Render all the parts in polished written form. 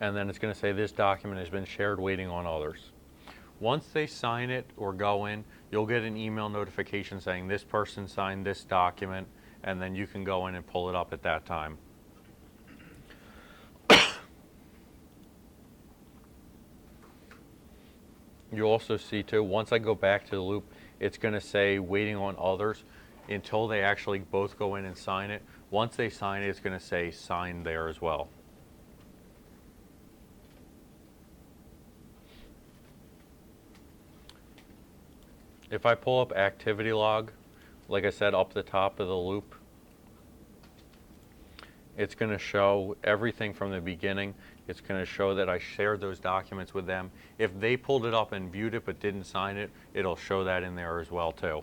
and then it's going to say this document has been shared waiting on others. Once they sign it or go in, you'll get an email notification saying this person signed this document, and then you can go in and pull it up at that time. You also see too, once I go back to the loop, it's going to say waiting on others until they actually both go in and sign it. Once they sign it, it's going to say sign there as well. If I pull up activity log, like I said, up the top of the loop, it's going to show everything from the beginning. It's going to show that I shared those documents with them. If they pulled it up and viewed it but didn't sign it, it'll show that in there as well too.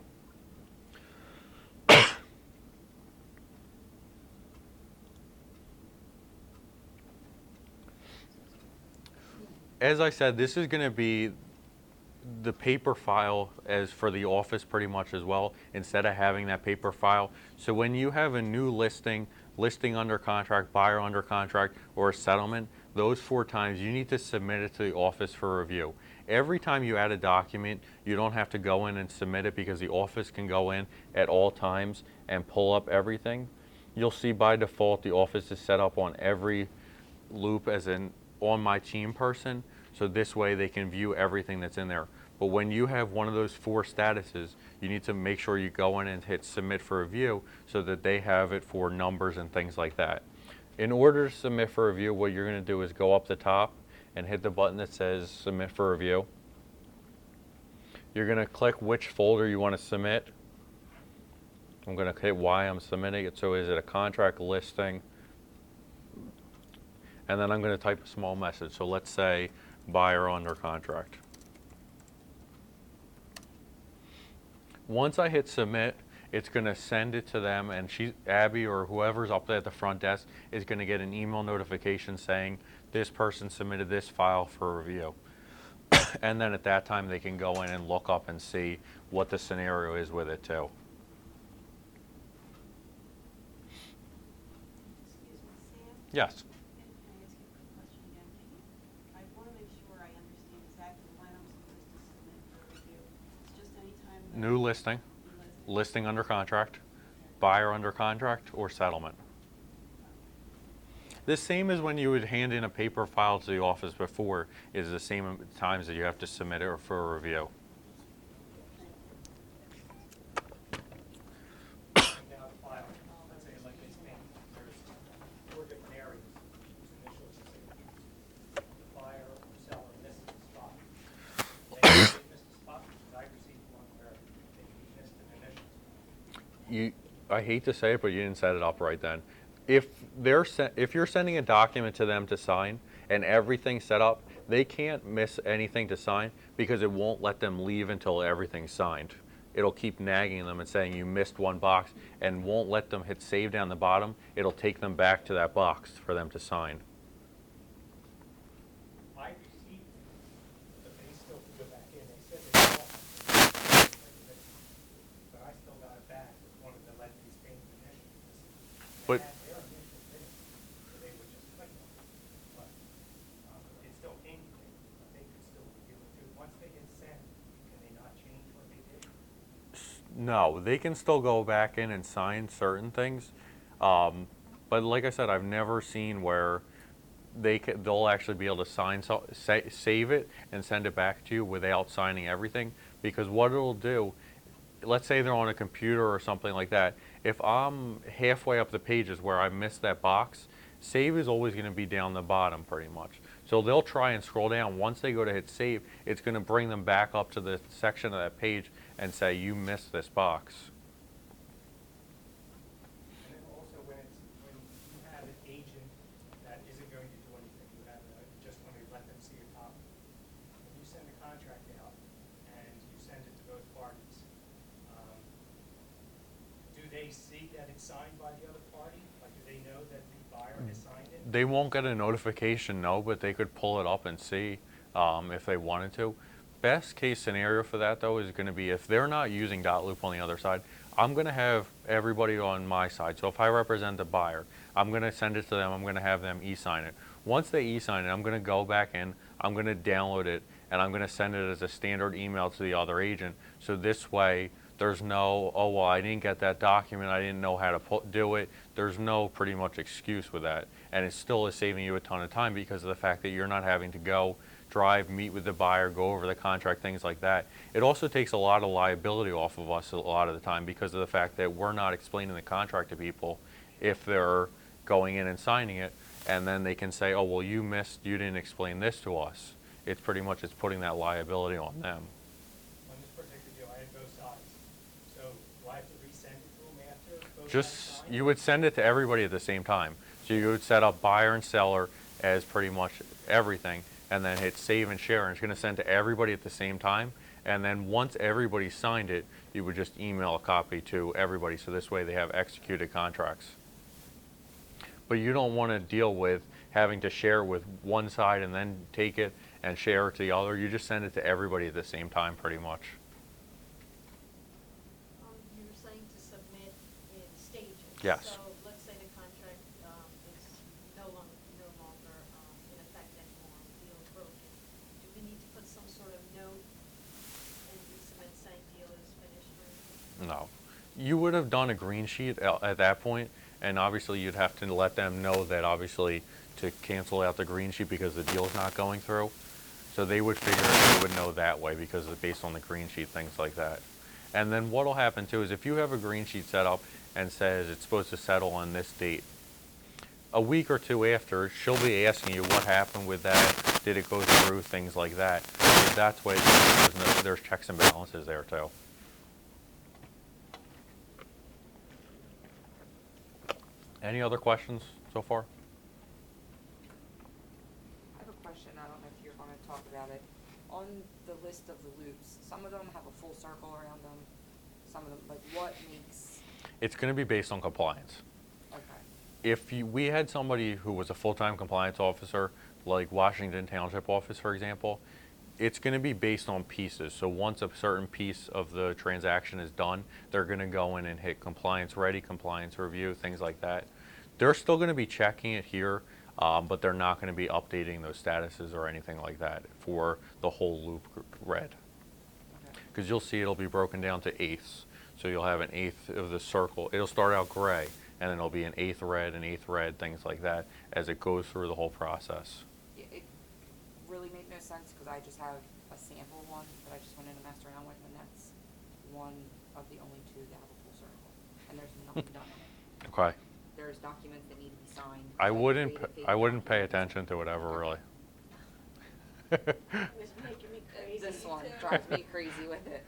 As I said, this is going to be the paper file as for the office pretty much as well, instead of having that paper file. So when you have a new listing under contract, buyer under contract, or a settlement, those 4 times you need to submit it to the office for review. Every time you add a document, you don't have to go in and submit it because the office can go in at all times and pull up everything. You'll see by default the office is set up on every loop as an on my team person, so this way they can view everything that's in there. But when you have one of those 4 statuses, you need to make sure you go in and hit submit for review so that they have it for numbers and things like that. In order to submit for review, what you're going to do is go up the top and hit the button that says submit for review. You're going to click which folder you want to submit. I'm going to hit why I'm submitting it. So is it a contract, listing? And then I'm going to type a small message. So let's say buyer under contract. Once I hit submit, it's going to send it to them, and Abby or whoever's up there at the front desk is going to get an email notification saying this person submitted this file for review. And then at that time they can go in and look up and see what the scenario is with it too. Excuse me, Sam? Yes. Can I ask you a quick question again? I want to make sure I understand exactly when I'm supposed to submit for review. It's just any time. New listing, listing under contract, buyer under contract, or settlement. The same as when you would hand in a paper file to the office before is the same times that you have to submit it for a review. Now the file, let's say like this thing, there's 4 different areas whose initials and signatures. The buyer or seller misses the spot. They missed the spot because I received one where they missed an initial. I hate to say it, but you didn't set it up right then. If you're sending a document to them to sign and everything's set up, they can't miss anything to sign because it won't let them leave until everything's signed. It'll keep nagging them and saying you missed one box and won't let them hit save down the bottom. It'll take them back to that box for them to sign. I received it, but they still could go back in. They said they lost it. But I still got it back with one of the Leslie's Payne's initials. But They had their initials in it, so they would just click on it. But it still came to me, but they could still review it too. Once they hit send, can they not change what they did? no, they can still go back in and sign certain things. But like I said, I've never seen where they'll actually be able to save it and send it back to you without signing everything. Because what it'll do, let's say they're on a computer or something like that. If I'm halfway up the pages where I missed that box, save is always going to be down the bottom pretty much. So they'll try and scroll down. Once they go to hit save, it's going to bring them back up to the section of that page and say you missed this box. And then also when you have an agent that isn't going to do anything, you have just want to let them see a copy. When you send a contract out and you send it to both parties, do they see that it's signed by the other party? Like, do they know that the buyer has signed it? They won't get a notification, no, but they could pull it up and see if they wanted to. Best case scenario for that, though, is going to be if they're not using dotloop on the other side, I'm going to have everybody on my side. So if I represent the buyer, I'm going to send it to them. I'm going to have them e-sign it. Once they e-sign it, I'm going to go back in, I'm going to download it, and I'm going to send it as a standard email to the other agent. So this way, there's no, oh, well, I didn't get that document, I didn't know how to do it. There's no pretty much excuse with that. And it still is saving you a ton of time because of the fact that you're not having to go, drive, meet with the buyer, go over the contract, things like that. It also takes a lot of liability off of us a lot of the time because of the fact that we're not explaining the contract to people if they're going in and signing it, and then they can say, oh, well, you didn't explain this to us. It's pretty much, it's putting that liability on them. On this particular deal, I had both sides. So do I have to resend it to them after both sides Just, sign? you would send it to everybody at the same time. So you would set up buyer and seller as pretty much everything, and then hit save and share, and it's gonna send to everybody at the same time. And then once everybody signed it, you would just email a copy to everybody, so this way they have executed contracts. But you don't wanna deal with having to share with one side and then take it and share it to the other. You just send it to everybody at the same time, pretty much. You were saying to submit in stages. Yes. So let's say the contract is no longer in effect anymore, deal is broken. Do we need to put some sort of note and resubmit saying deal is finished or anything? No. You would have done a green sheet at that point, and obviously you'd have to let them know that obviously to cancel out the green sheet because the deal's not going through. So they would figure they would know that way because it's based on the green sheet, things like that. And then what'll happen too is if you have a green sheet set up and says it's supposed to settle on this date, a week or two after, she'll be asking you what happened with that, did it go through, things like that. So that's why there's checks and balances there too. Any other questions so far? I have a question, I don't know if you're gonna talk about it. On the list of the loops, some of them have a full circle around them, some of them, like what makes, It's going to be based on compliance. okay, If we had somebody who was a full-time compliance officer, like Washington Township Office, for example, it's going to be based on pieces. So once a certain piece of the transaction is done, they're going to go in and hit compliance ready, compliance review, things like that. They're still going to be checking it here, but they're not going to be updating those statuses or anything like that for the whole loop red. okay, Because you'll see it'll be broken down to eighths. So you'll have an eighth of the circle. It'll start out gray, and then it'll be an eighth red, things like that, as it goes through the whole process. Yeah, it really made no sense, cause I just have a sample one that I just went in and messed around with, and that's one of the only two that have a full circle, and there's nothing done on it. Okay. There's documents that need to be signed. I like wouldn't creative fake pay documents. attention to whatever really. It was making me crazy. This one too. drives me crazy with it.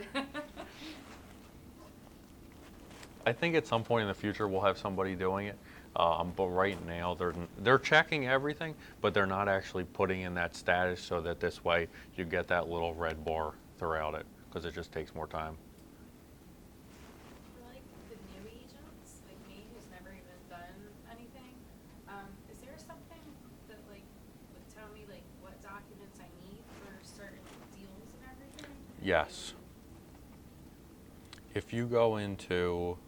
I think at some point in the future we'll have somebody doing it, but right now they're checking everything, but they're not actually putting in that status so that this way you get that little red bar throughout it because it just takes more time. For like the new agents, like me, who's never even done anything, is there something that like would tell me like what documents I need for certain deals and everything? Yes. If you go into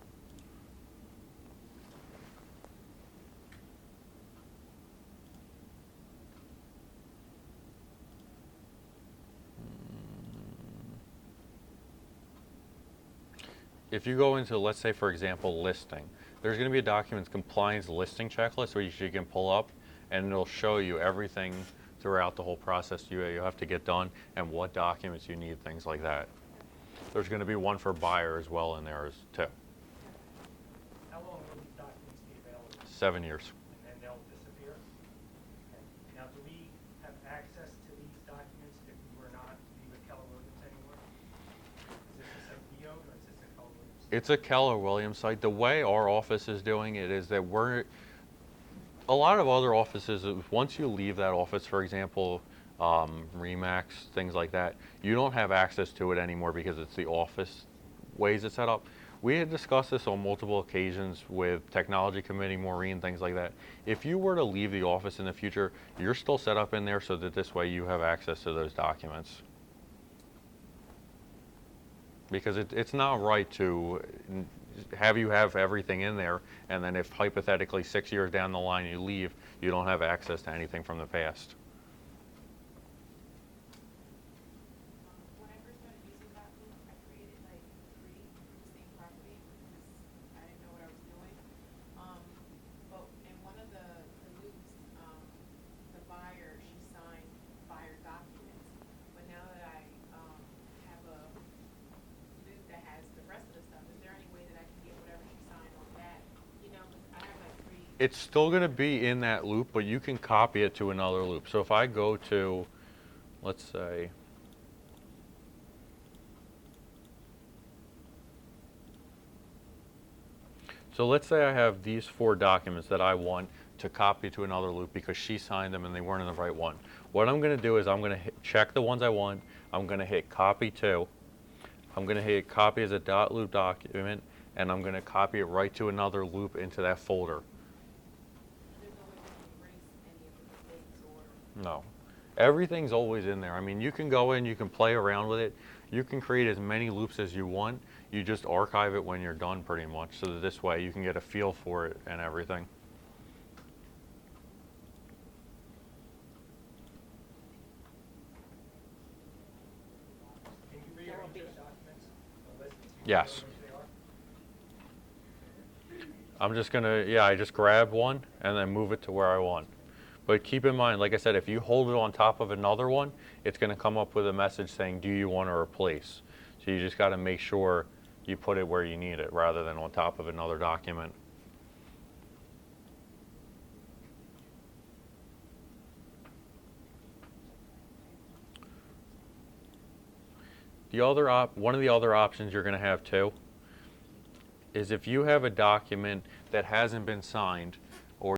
if you go into, let's say, for example, listing, there's going to be a documents compliance listing checklist which you can pull up, and it'll show you everything throughout the whole process you have to get done and what documents you need, things like that. There's going to be one for buyer as well in there too. How long will these documents be available? 7 years. And then they'll disappear? Okay. Now, do we have access to these documents if we were not to be with Keller Williams anymore? Is this a site we own, or is this a Keller Williams? It's a Keller Williams site. The way our office is doing it is that a lot of other offices, once you leave that office, for example, Remax, things like that, you don't have access to it anymore because it's the office ways it's set up. We had discussed this on multiple occasions with technology committee, Maureen, things like that. If you were to leave the office in the future, you're still set up in there so that this way you have access to those documents. Because it's not right to have you have everything in there, and then if hypothetically 6 years down the line you leave, you don't have access to anything from the past. When I first started using that loop, I created like 3 for the same property because I didn't know what I was doing. But in one of the loops, the buyer, she signed buyer documents. But now that I, have a loop that has the rest of the stuff, is there any way that I can get whatever she signed on that? You know, 'cause I have like 3. It's still going to be in that loop, but you can copy it to another loop. So if I go to, let's say, I have these 4 documents that I want to copy to another loop because she signed them and they weren't in the right one. What I'm going to do is I'm going to check the ones I want. I'm going to hit copy to. I'm going to hit copy as a .loop document, and I'm going to copy it right to another loop into that folder. There's no way to erase any of the mistakes or. No. Everything's always in there. I mean, you can go in, you can play around with it. You can create as many loops as you want. You just archive it when you're done pretty much, so that this way you can get a feel for it and everything. Can you rearrange those documents, the list? Yes. Which they are? I'm just gonna, yeah, I just grab one and then move it to where I want. But keep in mind, like I said, if you hold it on top of another one, it's gonna come up with a message saying, do you want to replace? So you just gotta make sure you put it where you need it rather than on top of another document. One of the other options you're gonna have too is if you have a document that hasn't been signed,